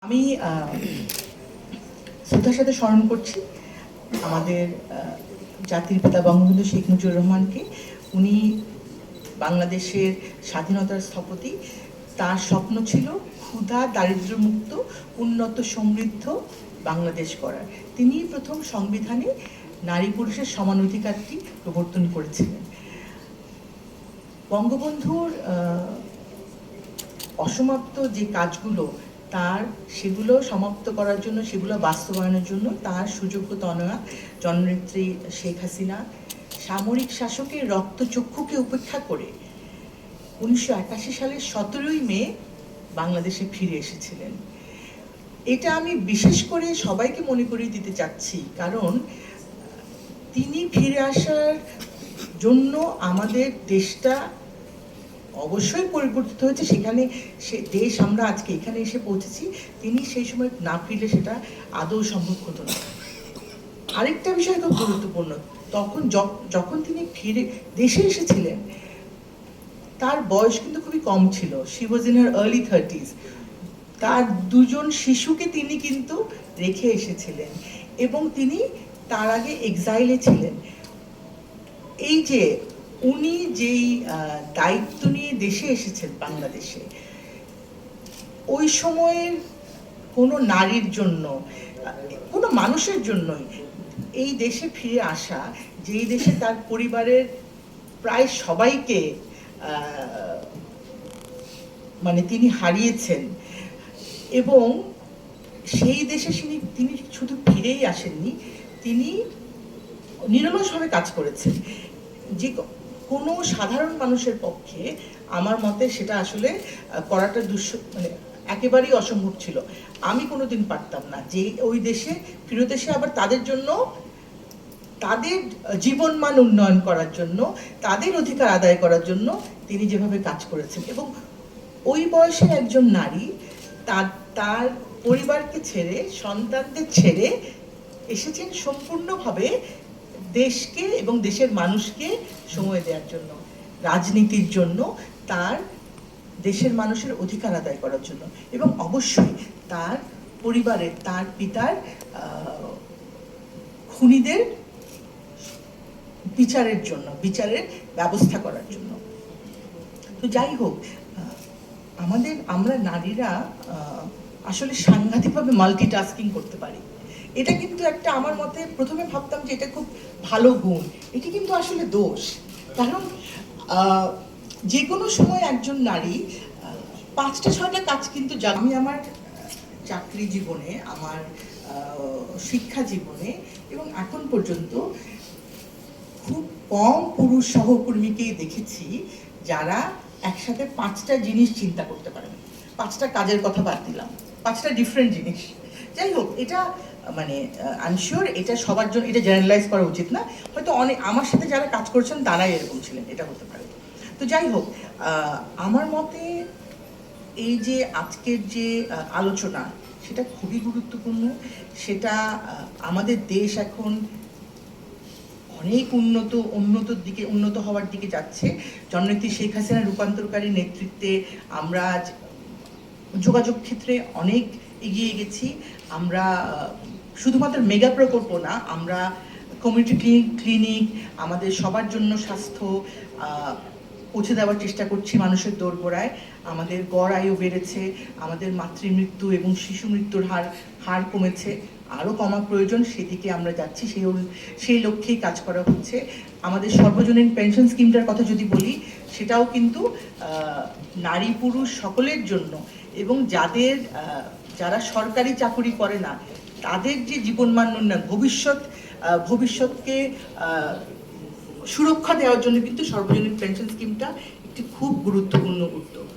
আমি শ্রদ্ধার সাথে স্মরণ করছি আমাদের জাতির পিতা বঙ্গবন্ধু শেখ মুজিবুর রহমানকে। উনি বাংলাদেশের স্বাধীনতার স্থপতি। তার স্বপ্ন ছিল ক্ষুধা দারিদ্র্যমুক্ত উন্নত সমৃদ্ধ বাংলাদেশ করার। তিনি প্রথম সংবিধানে নারী পুরুষের সমান অধিকারটি প্রবর্তন করেছিলেন। বঙ্গবন্ধুর অসমাপ্ত যে কাজগুলো সেগুলো সমাপ্ত করার জন্য, সেগুলো বাস্তবায়নের জন্য তার সুযোগ্য তনয়া জননেত্রী শেখ হাসিনা সামরিক শাসকের রক্তচক্ষুকে উপেক্ষা করে 1981 সালের 17ই মে বাংলাদেশে ফিরে এসেছিলেন। এটা আমি বিশেষ করে সবাইকে মনে করিয়ে দিতে চাচ্ছি, কারণ তিনি ফিরে আসার জন্য আমাদের দেশটা অবশ্যই পরিবর্তিত হয়েছে। সেখানে সে দেশ আমরা আজকে এখানে এসে পৌঁছেছি, তিনি সেই সময় না ফিরলে সেটা আদৌ সম্ভব হতো না। আরেকটা বিষয় খুব গুরুত্বপূর্ণ, তখন যখন তিনি ফিরে দেশে এসেছিলেন তার বয়স কিন্তু খুবই কম ছিল। She was in her early 30s। তার দুজন শিশুকে তিনি কিন্তু রেখে এসেছিলেন এবং তিনি তার আগে এক্সাইলে ছিলেন। এই যে উনি যেই দায়িত্ব নিয়ে দেশে এসেছেন বাংলাদেশে, ওই সময়ের কোনো নারীর জন্য, কোনো মানুষের জন্যই এই দেশে ফিরে আসা, যেই দেশে তার পরিবারের প্রায় সবাইকে মানে তিনি হারিয়েছেন, এবং সেই দেশে তিনি শুধু ফিরেই আসেননি, তিনি নিরলসভাবে কাজ করেছেন। যে কোনো সাধারণ মানুষের পক্ষে আমার মতে সেটা আসলে করাটা মানে একেবারেই অসম্ভব ছিল। আমি কোনোদিন পারতাম না যে ওই দেশে ফিরত এসে আবার তাদের জন্য, তাদের জীবনমান উন্নয়ন করার জন্য, তাদের অধিকার আদায় করার জন্য তিনি যেভাবে কাজ করেছেন। এবং ওই বয়সের একজন নারী তার পরিবারকে ছেড়ে, সন্তানদের ছেড়ে এসেছেন সম্পূর্ণভাবে দেশকে এবং দেশের মানুষকে সময় দেওয়ার জন্য, রাজনীতির জন্য, তার দেশের মানুষের অধিকার আদায় করার জন্য, এবং অবশ্যই তার পরিবারের, তার পিতার খুনিদের বিচারের জন্য, বিচারের ব্যবস্থা করার জন্য। তো যাই হোক, আমরা নারীরা আসলে সাংঘাতিকভাবে মাল্টিটাস্কিং করতে পারি। এটা কিন্তু একটা, আমার মতে প্রথমে ভাবতাম যে এটা খুব ভালো গুণ, এটি কিন্তু আসলে দোষ। কারণ যে কোনো সময় একজন নারী 5টা-6টা কাজ কিন্তু, আমি আমার চাকরি জীবনে, আমার শিক্ষা জীবনে এবং এখন পর্যন্ত খুব কম পুরুষ সহকর্মীকেই দেখেছি যারা একসাথে 5টা জিনিস চিন্তা করতে পারেন। 5টা কাজের কথা বাদ দিলাম, 5টা ডিফারেন্ট জিনিস। যাই হোক, এটা মানে আই এম শিওর এটা সবার জন্য, এটা জেনারেলাইজ করা উচিত না। হয়তো অনেক আমার সাথে যারা কাজ করছেন তারাই এরকম ছিলেন, এটা হতে পারে। তো যাই হোক, আমার মতে এই যে আজকের যে আলোচনা, সেটা খুবই গুরুত্বপূর্ণ। সেটা আমাদের দেশ এখন অনেক উন্নত হওয়ার দিকে যাচ্ছে। জননেত্রী শেখ হাসিনার রূপান্তরকারী নেতৃত্বে আমরা আজ যোগাযোগ ক্ষেত্রে অনেক এগিয়ে গেছি। আমরা শুধুমাত্র মেগা প্রকল্প না, আমরা কমিউনিটি ক্লিনিক, আমাদের সবার জন্য স্বাস্থ্য পৌঁছে দেওয়ার চেষ্টা করছি মানুষের দোরগোড়ায়। আমাদের গড় আয়ু বেড়েছে, আমাদের মাতৃমৃত্যু এবং শিশু মৃত্যুর হার কমেছে, আরও কমা প্রয়োজন, সেদিকে আমরা যাচ্ছি, সেই লক্ষ্যেই কাজ করা হচ্ছে। আমাদের সর্বজনীন পেনশন স্কিমটার কথা যদি বলি, সেটাও কিন্তু নারী পুরুষ সকলের জন্য, এবং যারা সরকারি চাকুরি করে না তাদের যে জীবনমান উন্নয়ন, ভবিষ্যৎকে সুরক্ষা দেওয়ার জন্য কিন্তু সর্বজনীন পেনশন স্কিমটা একটি খুব গুরুত্বপূর্ণ উদ্যোগ।